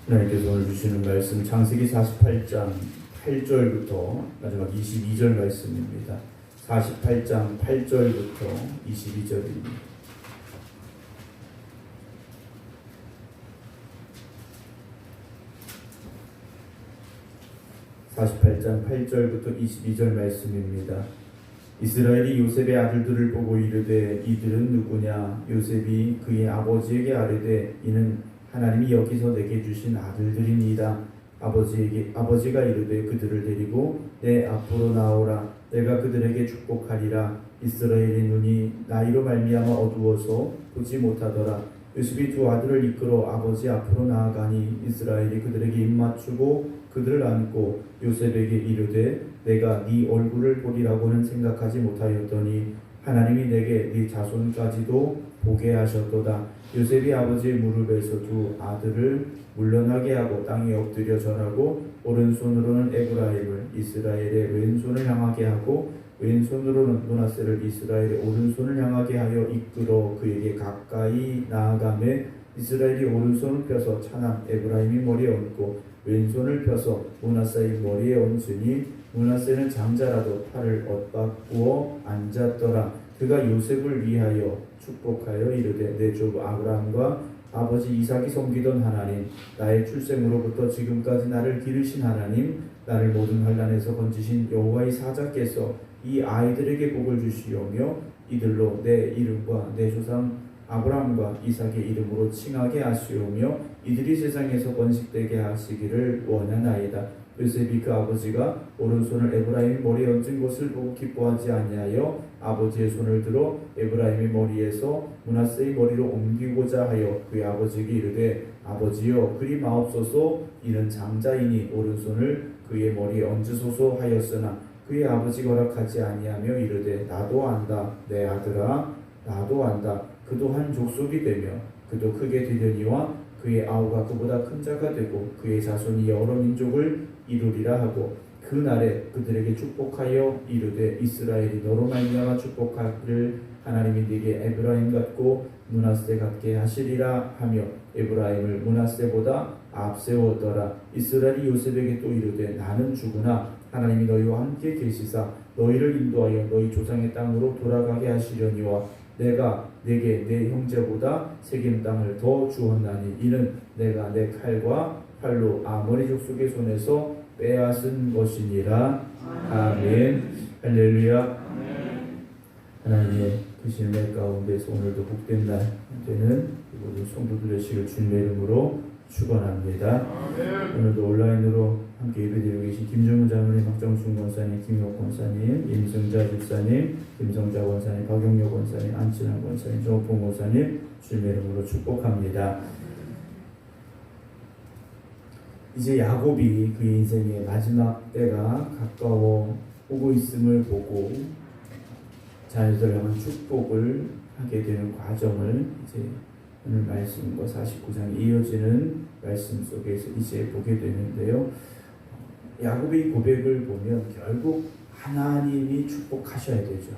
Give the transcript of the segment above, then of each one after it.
하나님께서 오늘 주시는 말씀 창세기 48장 8절부터 마지막 22절 말씀입니다. 48장 8절부터 22절입니다. (48장 8절부터 22절) 말씀입니다. 이스라엘이 요셉의 아들들을 보고 이르되 이들은 누구냐? 요셉이 그의 아버지에게 아뢰되 이는 하나님이 여기서 내게 주신 아들들입니다. 아버지가 이르되 그들을 데리고 내 앞으로 나오라. 내가 그들에게 축복하리라. 이스라엘의 눈이 나이로 말미암아 어두워서 보지 못하더라. 요셉이 두 아들을 이끌어 아버지 앞으로 나아가니 이스라엘이 그들에게 입맞추고 그들을 안고 요셉에게 이르되 내가 네 얼굴을 보리라고는 생각하지 못하였더니 하나님이 내게 네 자손까지도 보게 하셨도다. 요셉이 아버지의 무릎에서 두 아들을 물러나게 하고 땅에 엎드려 절하고 오른손으로는 에브라임을 이스라엘의 왼손을 향하게 하고 왼손으로는 므낫세를 이스라엘의 오른손을 향하게 하여 이끌어 그에게 가까이 나아가매 이스라엘이 오른손을 펴서 차남 에브라임이 머리에 얹고 왼손을 펴서 므낫세의 머리에 얹으니 므낫세는 장자라도 팔을 엇바꾸어 앉았더라. 그가 요셉을 위하여 축복하여 이르되 내 조 아브라함과 아버지 이삭이 섬기던 하나님, 나의 출생으로부터 지금까지 나를 기르신 하나님, 나를 모든 환난에서 건지신 여호와의 사자께서 이 아이들에게 복을 주시오며 이들로 내 이름과 내 조상 아브라함과 이삭의 이름으로 칭하게 하시오며 이들이 세상에서 번식되게 하시기를 원하나이다. 요셉이 그 아버지가 오른손을 에브라임의 머리에 얹은 것을 보고 기뻐하지 아니하여 아버지의 손을 들어 에브라임의 머리에서 므낫세의 머리로 옮기고자 하여 그의 아버지에게 이르되 아버지여 그리 마옵소서. 이는 장자이니 오른손을 그의 머리에 얹으소서 하였으나 그의 아버지가 허락하지 아니하며 이르되 나도 안다 내 아들아 나도 안다. 그도 한 족속이 되며 그도 크게 되려니와 그의 아우가 그보다 큰 자가 되고 그의 자손이 여러 민족을 이루리라 하고 그 날에 그들에게 축복하여 이르되 이스라엘이 너로 말미암아 축복하기를 하나님이 네게 에브라임 같고 므낫세 같게 하시리라 하며 에브라임을 므낫세보다 앞세웠더라. 이스라엘이 요셉에게 또 이르되 나는 죽으나 하나님이 너희와 함께 계시사 너희를 인도하여 너희 조상의 땅으로 돌아가게 하시려니와 내가 내게 내 형제보다 세겜 땅을 더 주었나니 이는 내가 내 칼과 팔로 아모리 족속의 손에서 빼앗은 것이니라. 아멘. 할렐루야. 하나님의 크신 내 가운데서 오늘도 복된 날 되는 모든 성도들 되시길 주님의 이름으로 축원합니다. 오늘도 온라인으로 함께 예배드리고 계신 김정은 장로님, 박정순 권사님, 김효 권사님, 임승자 집사님, 김성자 권사님, 박용료 권사님, 안친환 권사님, 정옥봉 권사님 주님의 이름으로 축복합니다. 이제 야곱이 그의 인생의 마지막 때가 가까워 오고 있음을 보고 자녀들을 향한 축복을 하게 되는 과정을 이제 오늘 말씀과 49장에 이어지는 말씀 속에서 이제 보게 되는데요. 야곱의 고백을 보면 결국 하나님이 축복하셔야 되죠.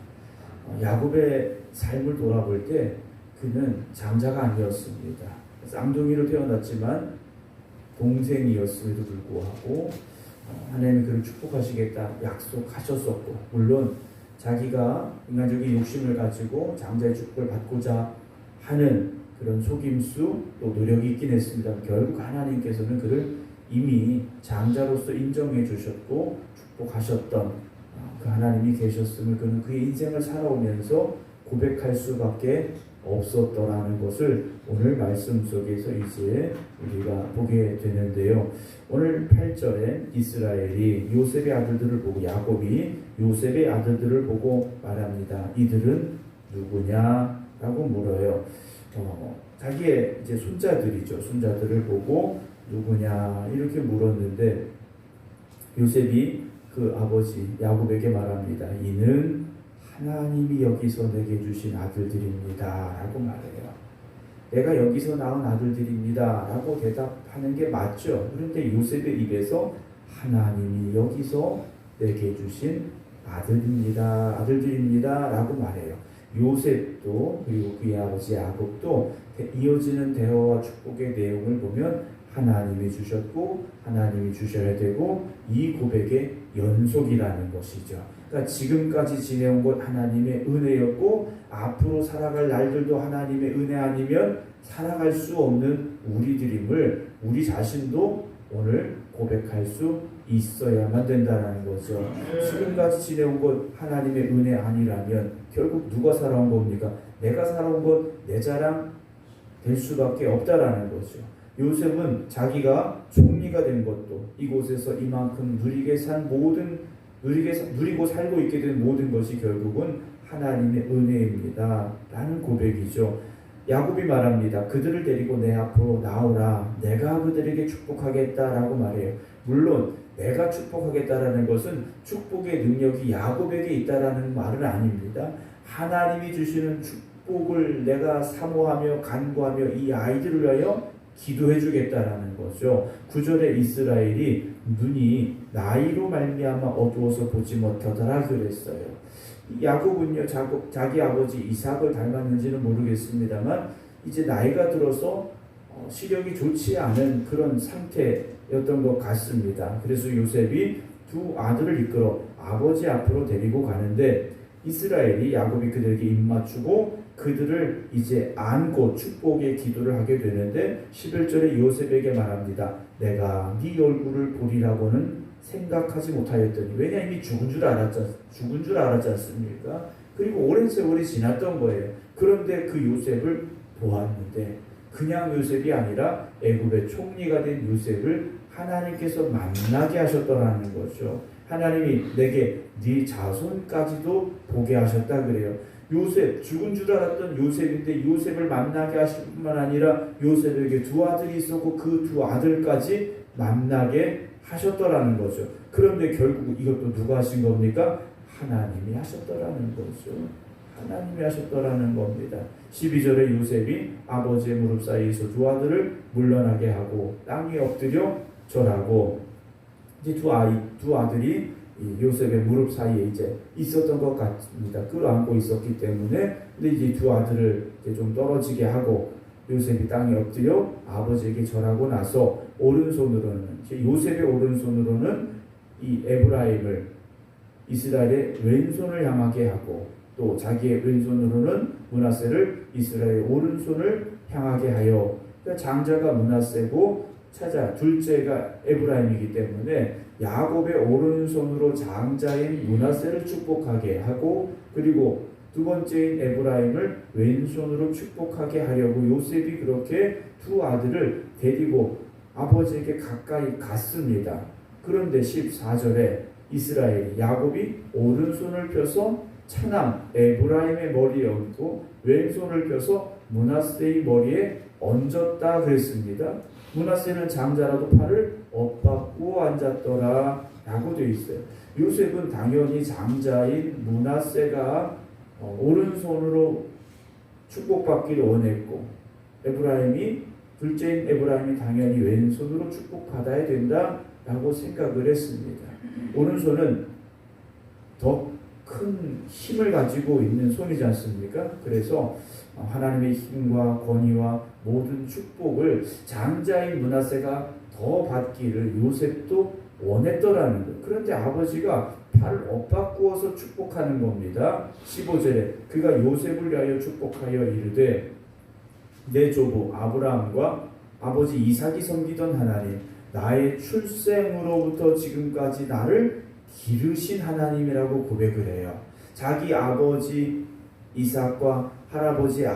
야곱의 삶을 돌아볼 때 그는 장자가 아니었습니다. 쌍둥이로 태어났지만 동생이었음에도 불구하고 하나님이 그를 축복하시겠다 약속하셨었고, 물론 자기가 인간적인 욕심을 가지고 장자의 축복을 받고자 하는 그런 속임수 또 노력이 있긴 했습니다. 결국 하나님께서는 그를 이미 장자로서 인정해 주셨고 축복하셨던 그 하나님이 계셨음을 그는 그의 인생을 살아오면서 고백할 수밖에 없었더라는 것을 오늘 말씀 속에서 이제 우리가 보게 되는데요. 오늘 8절에 이스라엘이 요셉의 아들들을 보고, 야곱이 요셉의 아들들을 보고 말합니다. 이들은 누구냐? 라고 물어요. 자기의 이제 손자들이죠. 손자들을 보고 누구냐? 이렇게 물었는데 요셉이 그 아버지 야곱에게 말합니다. 이는 하나님이 여기서 내게 주신 아들들입니다. 라고 말해요. 내가 여기서 낳은 아들들입니다. 라고 대답하는 게 맞죠. 그런데 요셉의 입에서 하나님이 여기서 내게 주신 아들들입니다. 라고 말해요. 요셉도 그리고 그의 아버지 야곱도 이어지는 대화와 축복의 내용을 보면 하나님이 주셨고 하나님이 주셔야 되고 이 고백의 연속이라는 것이죠. 그러니까 지금까지 지내온 것 하나님의 은혜였고 앞으로 살아갈 날들도 하나님의 은혜 아니면 살아갈 수 없는 우리들임을 우리 자신도 오늘 고백할 수 있어야만 된다는 거죠. 지금까지 지내온 것 하나님의 은혜 아니라면 결국 누가 살아온 겁니까? 내가 살아온 것 내 자랑 될 수밖에 없다라는 거죠. 요셉은 자기가 총리가 된 것도 이곳에서 이만큼 누리고 살고 있게 된 모든 것이 결국은 하나님의 은혜입니다 라는 고백이죠. 야곱이 말합니다. 그들을 데리고 내 앞으로 나오라. 내가 그들에게 축복하겠다라고 말해요. 물론 내가 축복하겠다라는 것은 축복의 능력이 야곱에게 있다라는 말은 아닙니다. 하나님이 주시는 축복을 내가 사모하며 간구하며 이 아이들을 위하여 기도해 주겠다라는 거죠. 9절에 이스라엘이 눈이 나이로 말미암아 어두워서 보지 못하더라 그랬어요. 야곱은요 자기 아버지 이삭을 닮았는지는 모르겠습니다만 이제 나이가 들어서 시력이 좋지 않은 그런 상태였던 것 같습니다. 그래서 요셉이 두 아들을 이끌어 아버지 앞으로 데리고 가는데 이스라엘이 야곱이 그들에게 입맞추고 그들을 이제 안고 축복의 기도를 하게 되는데 11절에 요셉에게 말합니다. 내가 네 얼굴을 보리라고는 생각하지 못하였더니 왜냐 이미 죽은 줄 알았지 않습니까? 그리고 오랜 세월이 지났던 거예요. 그런데 그 요셉을 보았는데 그냥 요셉이 아니라 애굽의 총리가 된 요셉을 하나님께서 만나게 하셨더라는 거죠. 하나님이 내게 네 자손까지도 보게 하셨다 그래요. 요셉 죽은 줄 알았던 요셉인데 요셉을 만나게 하실 뿐만 아니라 요셉에게 두 아들이 있었고 그 두 아들까지 만나게 하셨더라는 거죠. 그런데 결국 이것도 누가 하신 겁니까? 하나님이 하셨더라는 거죠. 하나님이 하셨더라는 겁니다. 12절에 요셉이 아버지의 무릎 사이에서 두 아들을 물러나게 하고 땅에 엎드려 절하고 이제 두 아들이 요셉의 무릎 사이에 이제 있었던 것 같습니다. 끌어안고 있었기 때문에 근데 이제 두 아들을 이제 좀 떨어지게 하고 요셉이 땅에 엎드려 아버지에게 절하고 나서 오른손으로는 요셉의 오른손으로는 이 에브라임을 이스라엘의 왼손을 향하게 하고 또 자기의 왼손으로는 므낫세를 이스라엘의 오른손을 향하게 하여 그러니까 장자가 므낫세고 둘째가 에브라임이기 때문에 야곱의 오른손으로 장자인 므낫세를 축복하게 하고 그리고 두 번째인 에브라임을 왼손으로 축복하게 하려고 요셉이 그렇게 두 아들을 데리고 아버지에게 가까이 갔습니다. 그런데 14절에 이스라엘이 야곱이 오른손을 펴서 차남 에브라임의 머리에 얹고 왼손을 펴서 므낫세의 머리에 얹었다 그랬습니다. 므낫세는 장자라도 팔을 엇박고 앉았더라 라고 되어 있어요. 요셉은 당연히 장자인 므낫세가 오른손으로 축복받기를 원했고 둘째인 에브라임이 당연히 왼손으로 축복받아야 된다라고 생각을 했습니다. 오른손은 더 큰 힘을 가지고 있는 손이지 않습니까? 그래서 하나님의 힘과 권위와 모든 축복을 장자인 므낫세가 더 받기를 요셉도 원했더라는 것. 그런데 아버지가 팔을 엇바꾸어서 축복하는 겁니다. 15절에 그가 요셉을 위하여 축복하여 이르되 내 조부 아브라함과 아버지 이삭이 섬기던 하나님 나의 출생으로부터 지금까지 나를 기르신 하나님이라고 고백을 해요. 자기 아버지 이삭과 할아버지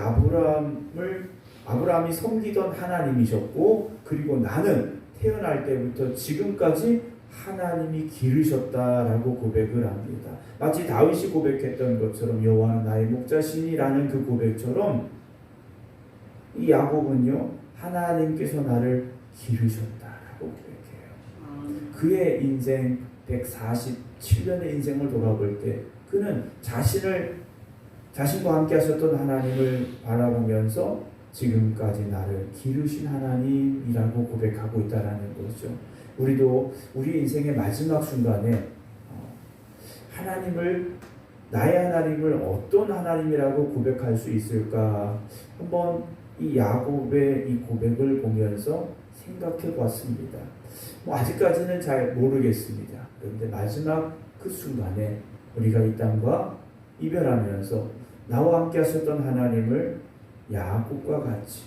아브라함이 섬기던 하나님이셨고 그리고 나는 태어날 때부터 지금까지 하나님이 기르셨다라고 고백을 합니다. 마치 다윗이 고백했던 것처럼 여호와는 나의 목자시니라는 그 고백처럼 이 야곱은요 하나님께서 나를 기르셨다라고 고백해요. 그의 인생 147년의 인생을 돌아볼 때 그는 자신과 함께 하셨던 하나님을 바라보면서 지금까지 나를 기르신 하나님이라고 고백하고 있다는 거죠. 우리도 우리 인생의 마지막 순간에 나의 하나님을 어떤 하나님이라고 고백할 수 있을까 한번 이 야곱의 이 고백을 보면서 생각해 보았습니다. 아직까지는 잘 모르겠습니다. 그런데 마지막 그 순간에 우리가 이 땅과 이별하면서 나와 함께 하셨던 하나님을 야곱과 같이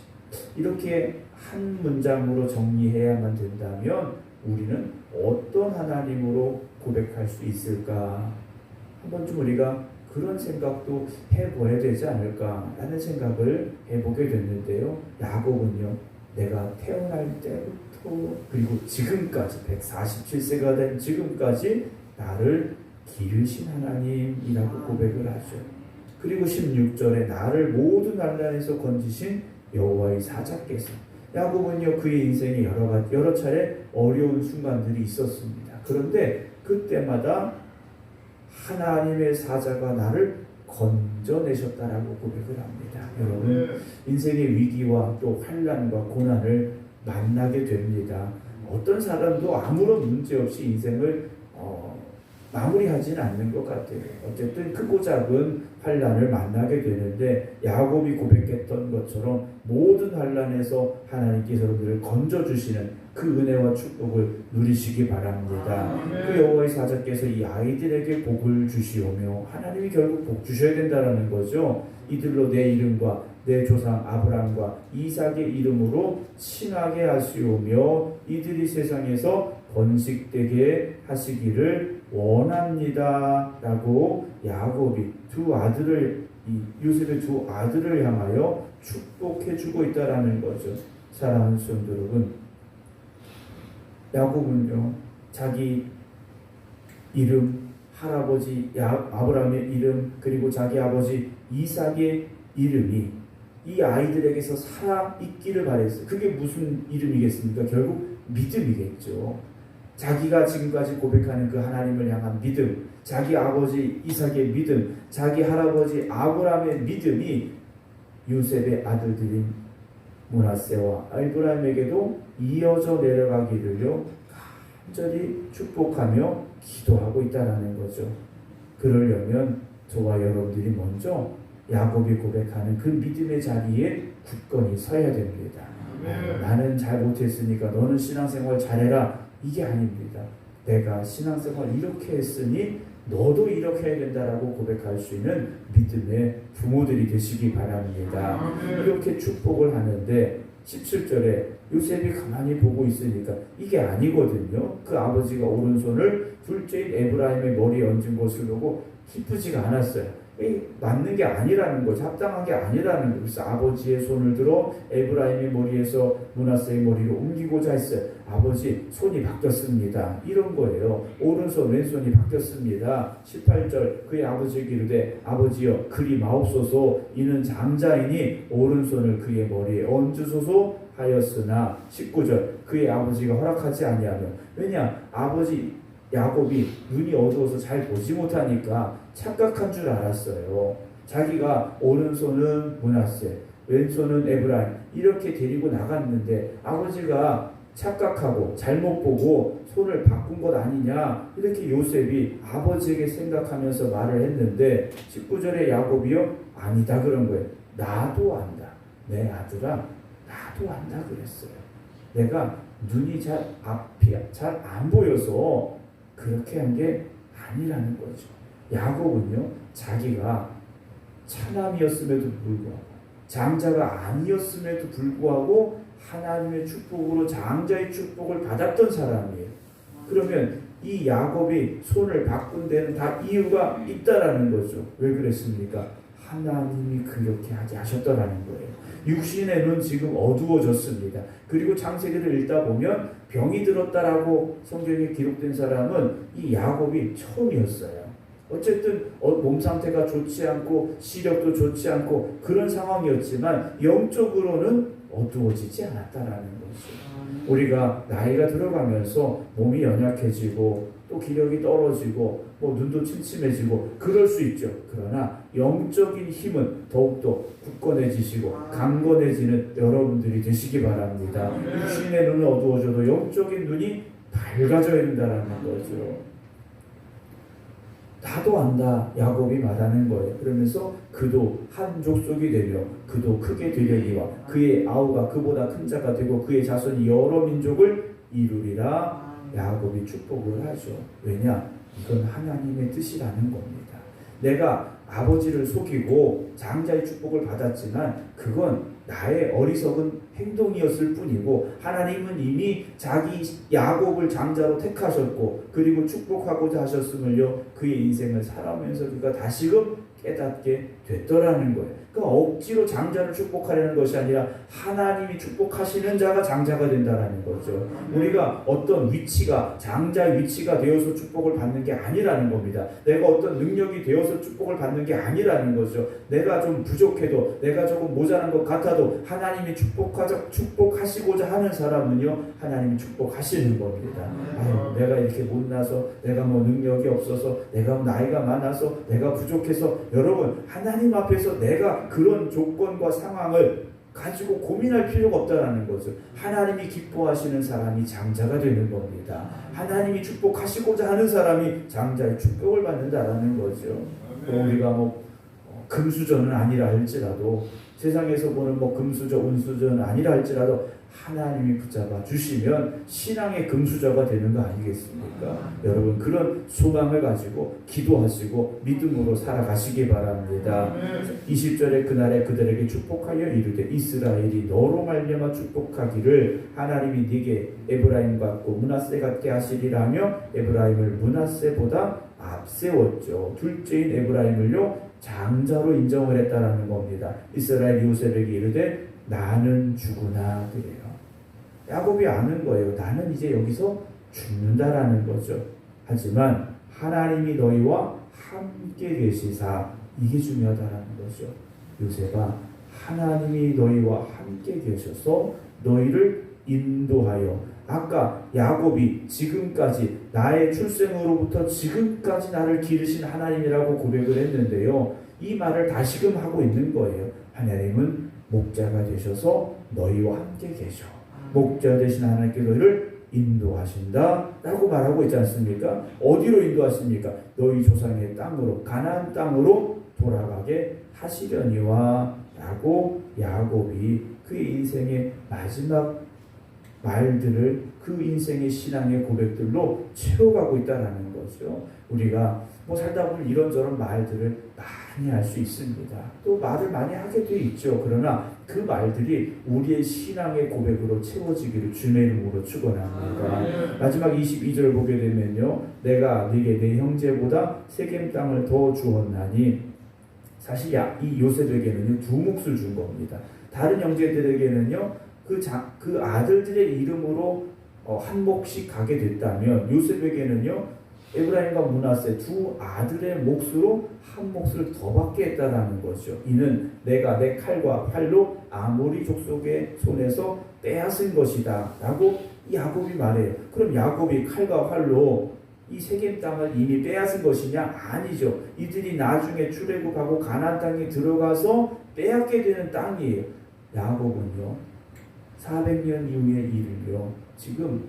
이렇게 한 문장으로 정리해야만 된다면 우리는 어떤 하나님으로 고백할 수 있을까? 한번 좀 우리가 그런 생각도 해봐야 되지 않을까라는 생각을 해보게 됐는데요. 야곱은요, 내가 태어날 때부터 그리고 지금까지 147세가 된 지금까지 나를 기르신 하나님이라고 고백을 하죠. 그리고 16절에 나를 모든 난란에서 건지신 여호와의 사자께서, 야곱은요 그의 인생에 여러 차례 어려운 순간들이 있었습니다. 그런데 그때마다 하나님의 사자가 나를 건져내셨다라고 고백을 합니다. 여러분, 인생의 위기와 또 환난과 고난을 만나게 됩니다. 어떤 사람도 아무런 문제 없이 인생을 마무리하지는 않는 것 같아요. 어쨌든 크고 작은 환난을 만나게 되는데 야곱이 고백했던 것처럼 모든 환난에서 하나님께서 여러분들을 건져주시는 그 은혜와 축복을 누리시기 바랍니다. 그 여호와의 사자께서 이 아이들에게 복을 주시오며, 하나님이 결국 복 주셔야 된다는 거죠. 이들로 내 이름과 내 조상 아브라함과 이삭의 이름으로 칭하게 하시오며 이들이 세상에서 번식되게 하시기를 원합니다 라고 야곱이 요셉의 두 아들을 향하여 축복해 주고 있다라는 거죠. 사랑하는 성도 여러분, 야곱은요 자기 이름, 할아버지 아브라함의 이름, 그리고 자기 아버지 이삭의 이름이 이 아이들에게서 살아있기를 바랬어요. 그게 무슨 이름이겠습니까? 결국 믿음이겠죠. 자기가 지금까지 고백하는 그 하나님을 향한 믿음, 자기 아버지 이삭의 믿음, 자기 할아버지 아브라함의 믿음이 요셉의 아들들인 므낫세와 에브라임에게도 이어져 내려가기를요 간절히 축복하며 기도하고 있다는 거죠. 그러려면 저와 여러분들이 먼저 야곱이 고백하는 그 믿음의 자리에 굳건히 서야 됩니다. 나는 잘 못했으니까 너는 신앙생활 잘해라, 이게 아닙니다. 내가 신앙생활 이렇게 했으니 너도 이렇게 해야 된다라고 고백할 수 있는 믿음의 부모들이 되시기 바랍니다. 이렇게 축복을 하는데 17절에 요셉이 가만히 보고 있으니까 이게 아니거든요. 그 아버지가 오른손을 둘째인 에브라임의 머리에 얹은 것을 보고 기쁘지가 않았어요. 맞는 게 아니라는 거죠. 합당한 게 아니라는 거죠. 그래서 아버지의 손을 들어 에브라임의 머리에서 므낫세의 머리로 옮기고자 했어요. 아버지, 손이 바뀌었습니다. 이런 거예요. 오른손 왼손이 바뀌었습니다. 18절 그의 아버지에게 이르되 아버지여 그리 마옵소서, 이는 장자이니 오른손을 그의 머리에 얹으소서 하였으나 19절 그의 아버지가 허락하지 아니하며, 왜냐 아버지 야곱이 눈이 어두워서 잘 보지 못하니까 착각한 줄 알았어요. 자기가 오른손은 므낫세, 왼손은 에브라임 이렇게 데리고 나갔는데 아버지가 착각하고 잘못 보고 손을 바꾼 것 아니냐, 이렇게 요셉이 아버지에게 생각하면서 말을 했는데 19절에 야곱이요 아니다 그런 거예요. 나도 안다. 내 아들아, 나도 안다 그랬어요. 내가 눈이 잘 안 보여서 그렇게 한 게 아니라는 거죠. 야곱은요 자기가 차남이었음에도 불구하고 장자가 아니었음에도 불구하고 하나님의 축복으로 장자의 축복을 받았던 사람이에요. 그러면 이 야곱이 손을 바꾼 데는 다 이유가 있다라는 거죠. 왜 그랬습니까? 하나님이 그렇게 하게 하셨더라는 거예요. 육신의 눈 지금 어두워졌습니다. 그리고 창세기를 읽다 보면 병이 들었다라고 성경에 기록된 사람은 이 야곱이 처음이었어요. 어쨌든 몸 상태가 좋지 않고 시력도 좋지 않고 그런 상황이었지만 영적으로는 어두워지지 않았다라는 거죠. 우리가 나이가 들어가면서 몸이 연약해지고 또 기력이 떨어지고 눈도 침침해지고 그럴 수 있죠. 그러나 영적인 힘은 더욱더 굳건해지시고 강건해지는 여러분들이 되시기 바랍니다. 육신의 눈은 어두워져도 영적인 눈이 밝아져야 된다는 거죠. 나도 안다. 야곱이 말하는 거예요. 그러면서 그도 한 족속이 되며 그도 크게 되려니와 그의 아우가 그보다 큰 자가 되고 그의 자손이 여러 민족을 이루리라. 야곱이 축복을 하죠. 왜냐? 이건 하나님의 뜻이라는 겁니다. 내가 아버지를 속이고 장자의 축복을 받았지만 그건 나의 어리석은 행동이었을 뿐이고 하나님은 이미 자기 야곱을 장자로 택하셨고 그리고 축복하고자 하셨음을요 그의 인생을 살아오면서 그가 다시금 깨닫게 됐더라는 거예요. 그러니까 억지로 장자를 축복하려는 것이 아니라 하나님이 축복하시는 자가 장자가 된다는 거죠. 우리가 어떤 위치가 장자의 위치가 되어서 축복을 받는 게 아니라는 겁니다. 내가 어떤 능력이 되어서 축복을 받는 게 아니라는 거죠. 내가 좀 부족해도 내가 조금 모자란 것 같아도 하나님이 축복하시고자 하는 사람은요 하나님이 축복하시는 겁니다. 아유, 내가 이렇게 못나서 내가 뭐 능력이 없어서 내가 나이가 많아서 내가 부족해서 여러분 하나님 앞에서 내가 그런 조건과 상황을 가지고 고민할 필요가 없다라는 거죠. 하나님이 기뻐하시는 사람이 장자가 되는 겁니다. 하나님이 축복하시고자 하는 사람이 장자의 축복을 받는다라는 거죠. 또 우리가 뭐 금수저는 아니라 할지라도 세상에서 보는 뭐 금수저 은수저는 아니라 할지라도 하나님이 붙잡아 주시면 신앙의 금수저가 되는 거 아니겠습니까? 여러분 그런 소망을 가지고 기도하시고 믿음으로 살아가시기 바랍니다. 20절에 그날에 그들에게 축복하여 이르되 이스라엘이 너로 말미암아 축복하기를 하나님이 네게 에브라임 같고 므낫세 같게 하시리라며 에브라임을 므낫세보다 앞세웠죠. 둘째인 에브라임을요 장자로 인정을 했다라는 겁니다. 이스라엘 요셉에게 이르되 나는 죽으나 그래요. 야곱이 아는 거예요. 나는 이제 여기서 죽는다라는 거죠. 하지만 하나님이 너희와 함께 계시사 이게 중요하다라는 거죠. 요셉아 하나님이 너희와 함께 계셔서 너희를 인도하여 아까 야곱이 지금까지 나의 출생으로부터 지금까지 나를 기르신 하나님이라고 고백을 했는데요. 이 말을 다시금 하고 있는 거예요. 하나님은 목자가 되셔서 너희와 함께 계셔. 목자 되신 하나님께 너희를 인도하신다 라고 말하고 있지 않습니까? 어디로 인도하십니까? 너희 조상의 땅으로 가나안 땅으로 돌아가게 하시려니와 라고 야곱이 그의 인생의 마지막 말들을 그 인생의 신앙의 고백들로 채워가고 있다는 거죠. 우리가 뭐 살다 보면 이런저런 말들을 많이 할 수 있습니다. 또 말을 많이 하게 돼 있죠. 그러나 그 말들이 우리의 신앙의 고백으로 채워지기를 주님의 이름으로 축원합니다. 마지막 22절 보게 되면요. 내가 네게 내 형제보다 세겜 땅을 더 주었나니 사실 이 요셉에게는요 2몫을 준 겁니다. 다른 형제들에게는요 그 아들들의 이름으로 한 몫씩 가게 됐다면 요셉에게는요 에브라임과 므낫세 두 아들의 몫으로 한 몫을 더 받게 했다라는 거죠. 이는 내가 내 칼과 활로 아모리 족속의 손에서 빼앗은 것이다 라고 야곱이 말해요. 그럼 야곱이 칼과 활로 이 세겜 땅을 이미 빼앗은 것이냐? 아니죠. 이들이 나중에 출애굽하고 가나안 땅에 들어가서 빼앗게 되는 땅이에요. 야곱은요 400년 이후의 일을요 지금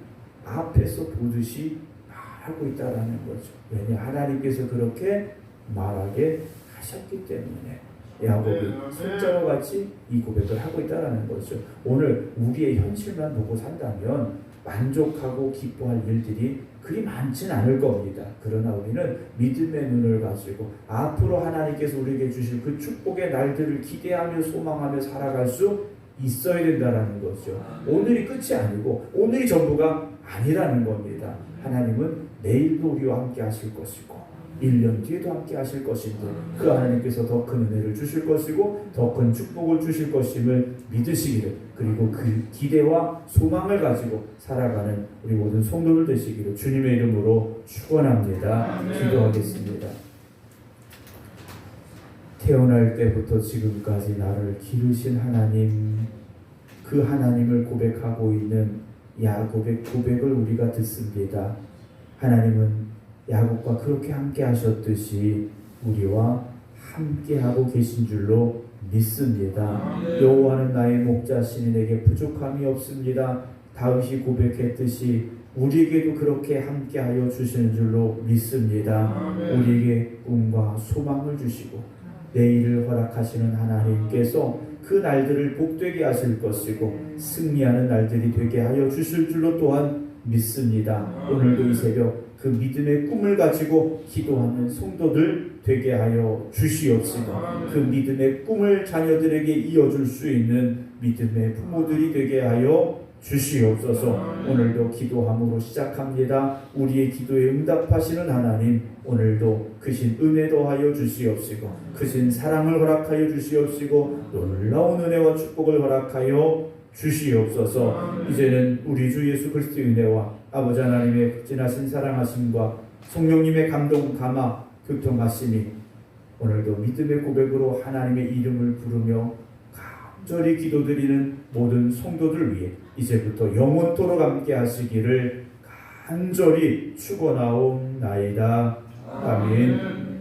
앞에서 보듯이 하고 있다라는 거죠. 왜냐 하나님께서 그렇게 말하게 하셨기 때문에 야곱이 손자와 같이 이 고백을 하고 있다라는 거죠. 오늘 우리의 현실만 보고 산다면 만족하고 기뻐할 일들이 그리 많지는 않을 겁니다. 그러나 우리는 믿음의 눈을 가지고 앞으로 하나님께서 우리에게 주실 그 축복의 날들을 기대하며 소망하며 살아갈 수 있어야 된다라는 거죠. 오늘이 끝이 아니고 오늘이 전부가 아니라는 겁니다. 하나님은 내일도 우리와 함께 하실 것이고 1년 뒤에도 함께 하실 것인데 그 하나님께서 더 큰 은혜를 주실 것이고 더 큰 축복을 주실 것임을 믿으시기를 그리고 그 기대와 소망을 가지고 살아가는 우리 모든 성도들 되시기를 주님의 이름으로 축원합니다. 기도하겠습니다. 태어날 때부터 지금까지 나를 기르신 하나님 그 하나님을 고백하고 있는 야곱의 고백을 우리가 듣습니다. 하나님은 야곱과 그렇게 함께 하셨듯이 우리와 함께 하고 계신 줄로 믿습니다. 여호와는 나의 목자시니 내게 부족함이 없습니다. 다윗이 고백했듯이 우리에게도 그렇게 함께하여 주시는 줄로 믿습니다. 우리에게 꿈과 소망을 주시고 내일을 허락하시는 하나님께서 그 날들을 복되게 하실 것이고 승리하는 날들이 되게 하여 주실 줄로 또한 믿습니다. 오늘도 이 새벽 그 믿음의 꿈을 가지고 기도하는 성도들 되게 하여 주시옵시고 그 믿음의 꿈을 자녀들에게 이어줄 수 있는 믿음의 부모들이 되게 하여 주시옵소서. 오늘도 기도함으로 시작합니다. 우리의 기도에 응답하시는 하나님, 오늘도 크신 은혜 더하여 주시옵시고 크신 사랑을 허락하여 주시옵시고 놀라운 은혜와 축복을 허락하여 주시옵소서. 이제는 우리 주 예수 그리스도의 은혜와 아버지 하나님의 극진하신 사랑하심과 성령님의 감동 감화 교통하심이 오늘도 믿음의 고백으로 하나님의 이름을 부르며 간절히 기도드리는 모든 성도들 위해 이제부터 영원토록 함께 하시기를 간절히 축원하옵나이다. 아멘.